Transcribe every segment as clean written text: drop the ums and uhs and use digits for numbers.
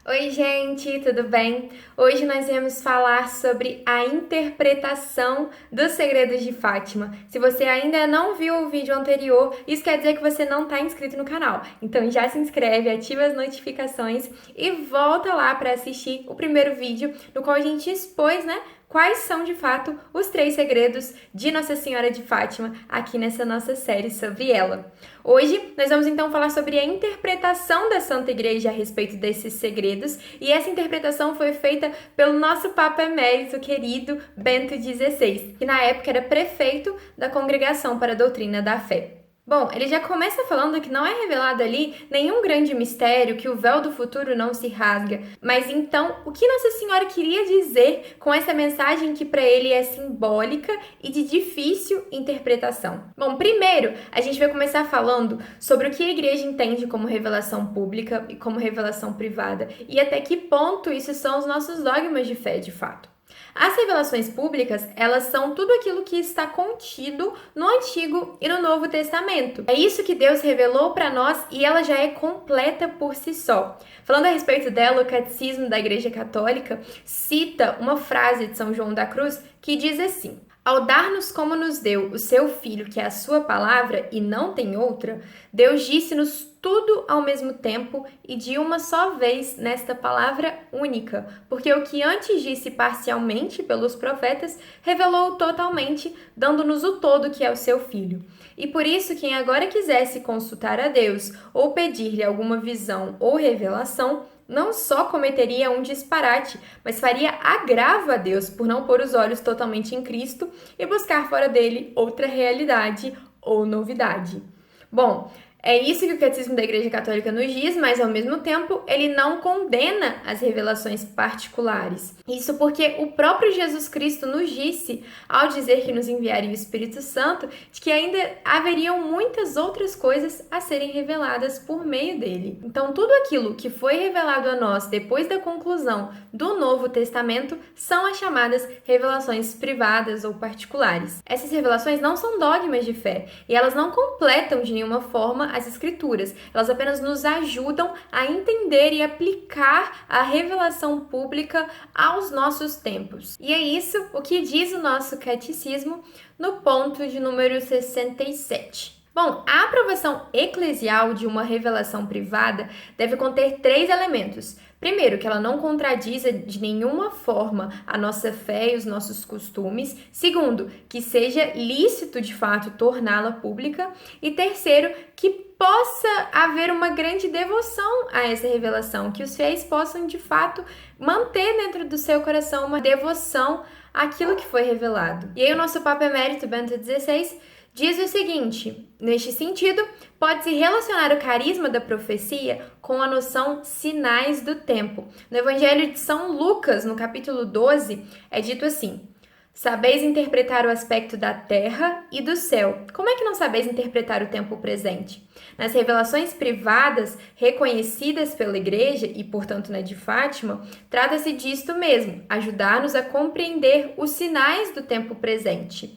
Oi, gente, tudo bem? Hoje nós vamos falar sobre a interpretação dos segredos de Fátima. Se você ainda não viu o vídeo anterior, isso quer dizer que você não está inscrito no canal. Então já se inscreve, ativa as notificações e volta lá para assistir o primeiro vídeo, no qual a gente expôs, quais são de fato os 3 segredos de Nossa Senhora de Fátima aqui nessa nossa série sobre ela. Hoje nós vamos então falar sobre a interpretação da Santa Igreja a respeito desses segredos, e essa interpretação foi feita pelo nosso Papa Emérito querido Bento XVI, que na época era prefeito da Congregação para a Doutrina da Fé. Bom, ele já começa falando que não é revelado ali nenhum grande mistério, que o véu do futuro não se rasga. Mas então, o que Nossa Senhora queria dizer com essa mensagem que para ele é simbólica e de difícil interpretação? Bom, primeiro, a gente vai começar falando sobre o que a igreja entende como revelação pública e como revelação privada, e até que ponto isso são os nossos dogmas de fé, de fato. As revelações públicas, elas são tudo aquilo que está contido no Antigo e no Novo Testamento. É isso que Deus revelou para nós e ela já é completa por si só. Falando a respeito dela, o Catecismo da Igreja Católica cita uma frase de São João da Cruz que diz assim: ao dar-nos como nos deu o seu Filho, que é a sua palavra e não tem outra, Deus disse-nos tudo ao mesmo tempo e de uma só vez nesta palavra única, porque o que antes disse parcialmente pelos profetas, revelou totalmente, dando-nos o todo que é o seu Filho. E por isso, quem agora quisesse consultar a Deus ou pedir-lhe alguma visão ou revelação, não só cometeria um disparate, mas faria agravo a Deus por não pôr os olhos totalmente em Cristo e buscar fora dele outra realidade ou novidade. Bom, é isso que o Catecismo da Igreja Católica nos diz, mas ao mesmo tempo ele não condena as revelações particulares. Isso porque o próprio Jesus Cristo nos disse, ao dizer que nos enviaria o Espírito Santo, de que ainda haveriam muitas outras coisas a serem reveladas por meio dele. Então, tudo aquilo que foi revelado a nós depois da conclusão do Novo Testamento são as chamadas revelações privadas ou particulares. Essas revelações não são dogmas de fé e elas não completam de nenhuma forma as Escrituras. Elas apenas nos ajudam a entender e aplicar a revelação pública aos nossos tempos. E é isso o que diz o nosso catecismo no ponto de número 67. Bom, a aprovação eclesial de uma revelação privada deve conter 3 elementos. Primeiro, que ela não contradiza de nenhuma forma a nossa fé e os nossos costumes. Segundo, que seja lícito de fato torná-la pública. E terceiro, que possa haver uma grande devoção a essa revelação, que os fiéis possam de fato manter dentro do seu coração uma devoção àquilo que foi revelado. E aí o nosso Papa Emérito Bento XVI diz o seguinte: neste sentido, pode-se relacionar o carisma da profecia com a noção sinais do tempo. No Evangelho de São Lucas, no capítulo 12, é dito assim: sabeis interpretar o aspecto da terra e do céu. Como é que não sabeis interpretar o tempo presente? Nas revelações privadas, reconhecidas pela Igreja e, portanto, na de Fátima, trata-se disto mesmo, ajudar-nos a compreender os sinais do tempo presente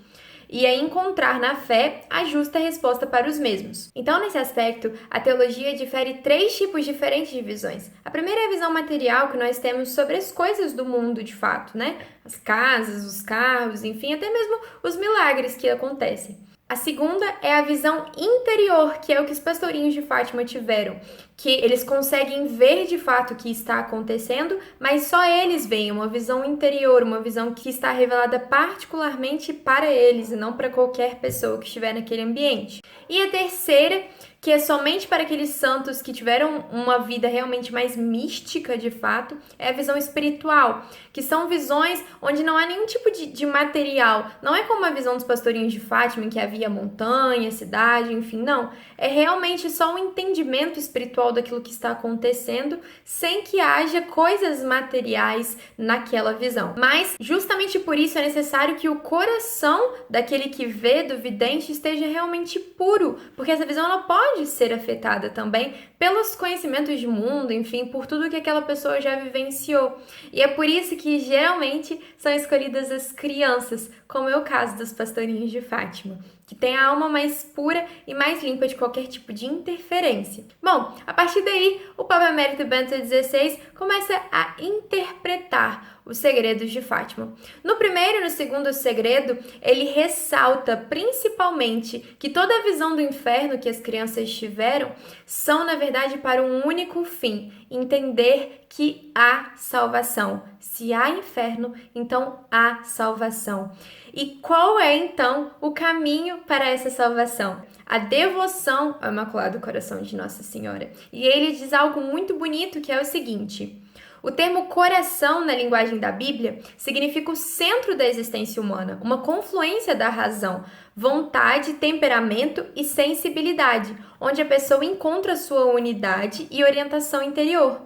e a encontrar na fé a justa resposta para os mesmos. Então, nesse aspecto, a teologia difere 3 tipos diferentes de visões. A primeira é a visão material que nós temos sobre as coisas do mundo de fato, As casas, os carros, enfim, até mesmo os milagres que acontecem. A segunda é a visão interior, que é o que os pastorinhos de Fátima tiveram, que eles conseguem ver de fato o que está acontecendo, mas só eles veem uma visão interior, uma visão que está revelada particularmente para eles e não para qualquer pessoa que estiver naquele ambiente. E a terceira, que é somente para aqueles santos que tiveram uma vida realmente mais mística de fato, é a visão espiritual, que são visões onde não há nenhum tipo de material. Não é como a visão dos pastorinhos de Fátima, em que havia montanha, cidade, enfim, não. É realmente só um entendimento espiritual daquilo que está acontecendo, sem que haja coisas materiais naquela visão. Mas, justamente por isso, é necessário que o coração daquele que vê, do vidente, esteja realmente puro, porque essa visão ela pode ser afetada também pelos conhecimentos de mundo, enfim, por tudo que aquela pessoa já vivenciou. E é por isso que geralmente são escolhidas as crianças, como é o caso dos pastorinhos de Fátima. que tem a alma mais pura e mais limpa de qualquer tipo de interferência. Bom, a partir daí, o Papa Emérito Bento XVI começa a interpretar os segredos de Fátima. No primeiro e no segundo segredo, ele ressalta principalmente que toda a visão do inferno que as crianças tiveram são, na verdade, para um único fim: entender que há salvação. Se há inferno, então há salvação. E qual é, então, o caminho para essa salvação? A devoção ao Imaculado Coração de Nossa Senhora. E ele diz algo muito bonito, que é o seguinte: o termo coração na linguagem da Bíblia significa o centro da existência humana, uma confluência da razão, vontade, temperamento e sensibilidade, onde a pessoa encontra sua unidade e orientação interior.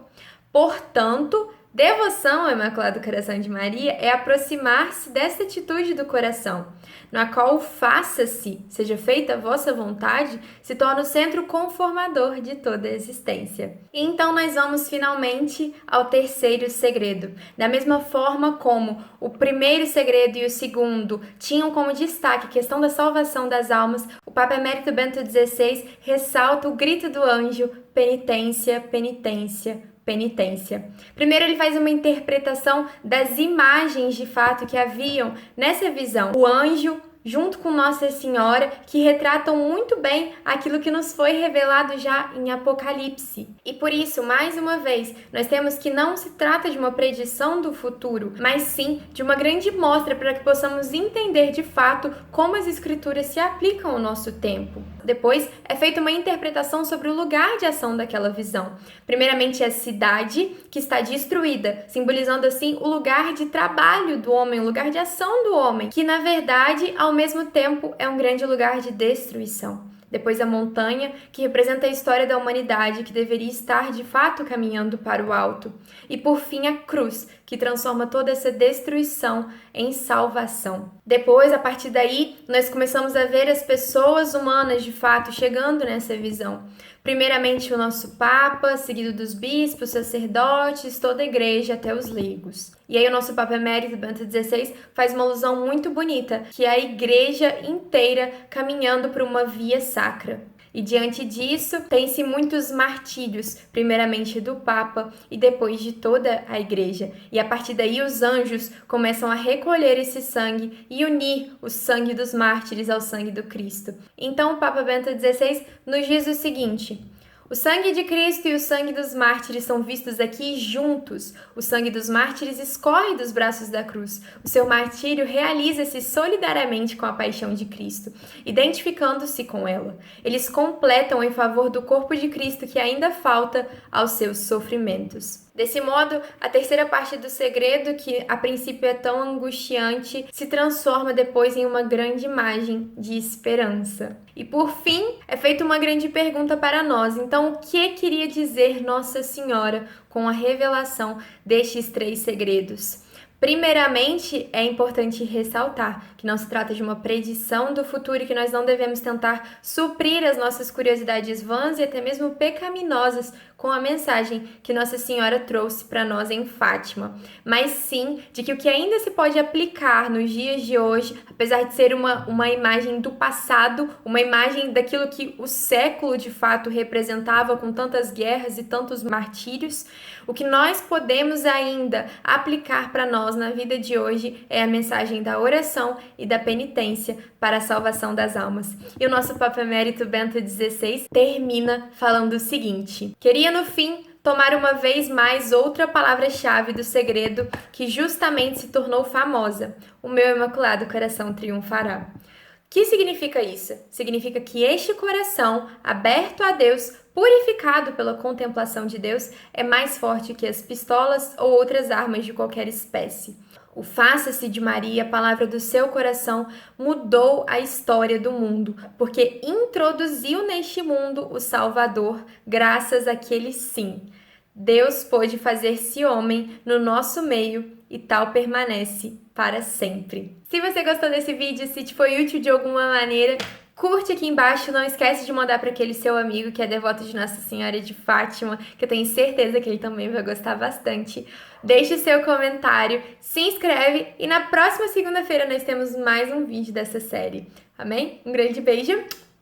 Portanto, devoção ao Imaculado Coração de Maria é aproximar-se dessa atitude do coração, na qual o faça-se, seja feita a vossa vontade, se torna o centro conformador de toda a existência. E então nós vamos finalmente ao terceiro segredo. Da mesma forma como o primeiro segredo e o segundo tinham como destaque a questão da salvação das almas, o Papa Emérito Bento XVI ressalta o grito do anjo: penitência, penitência, penitência. Primeiro, ele faz uma interpretação das imagens de fato que haviam nessa visão. O anjo, junto com Nossa Senhora, que retratam muito bem aquilo que nos foi revelado já em Apocalipse. E por isso, mais uma vez, nós temos que não se trata de uma predição do futuro, mas sim de uma grande mostra para que possamos entender de fato como as Escrituras se aplicam ao nosso tempo. Depois, é feita uma interpretação sobre o lugar de ação daquela visão. Primeiramente, a cidade que está destruída, simbolizando assim o lugar de trabalho do homem, o lugar de ação do homem, que na verdade, ao mesmo tempo, é um grande lugar de destruição. Depois a montanha, que representa a história da humanidade, que deveria estar de fato caminhando para o alto. E por fim a cruz, que transforma toda essa destruição em salvação. Depois, a partir daí, nós começamos a ver as pessoas humanas de fato chegando nessa visão. Primeiramente o nosso Papa, seguido dos bispos, sacerdotes, toda a igreja, até os leigos. E aí o nosso Papa Emérito Bento XVI faz uma alusão muito bonita, que é a igreja inteira caminhando por uma via sacra. E diante disso, tem-se muitos martírios, primeiramente do Papa e depois de toda a igreja. E a partir daí os anjos começam a recolher esse sangue e unir o sangue dos mártires ao sangue do Cristo. Então o Papa Bento XVI nos diz o seguinte: o sangue de Cristo e o sangue dos mártires são vistos aqui juntos. O sangue dos mártires escorre dos braços da cruz. O seu martírio realiza-se solidariamente com a paixão de Cristo, identificando-se com ela. Eles completam em favor do corpo de Cristo que ainda falta aos seus sofrimentos. Desse modo, a terceira parte do segredo, que a princípio é tão angustiante, se transforma depois em uma grande imagem de esperança. E por fim, é feita uma grande pergunta para nós. Então, o que queria dizer Nossa Senhora com a revelação destes três segredos? Primeiramente, é importante ressaltar que não se trata de uma predição do futuro e que nós não devemos tentar suprir as nossas curiosidades vãs e até mesmo pecaminosas com a mensagem que Nossa Senhora trouxe para nós em Fátima, mas sim de que o que ainda se pode aplicar nos dias de hoje, apesar de ser uma imagem do passado, uma imagem daquilo que o século de fato representava com tantas guerras e tantos martírios, o que nós podemos ainda aplicar para nós na vida de hoje é a mensagem da oração e da penitência para a salvação das almas. E o nosso Papa Emérito Bento XVI termina falando o seguinte: queria no fim tomar uma vez mais outra palavra-chave do segredo que justamente se tornou famosa: o meu Imaculado Coração triunfará. O que significa isso? Significa que este coração, aberto a Deus, purificado pela contemplação de Deus, é mais forte que as pistolas ou outras armas de qualquer espécie. O faça-se de Maria, a palavra do seu coração, mudou a história do mundo, porque introduziu neste mundo o Salvador, graças àquele sim. Deus pôde fazer-se homem no nosso meio e tal permanece para sempre. Se você gostou desse vídeo, se te foi útil de alguma maneira, curte aqui embaixo, não esquece de mandar para aquele seu amigo que é devoto de Nossa Senhora de Fátima, que eu tenho certeza que ele também vai gostar bastante. Deixe seu comentário, se inscreve e na próxima segunda-feira nós temos mais um vídeo dessa série. Amém? Um grande beijo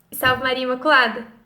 e salve Maria Imaculada!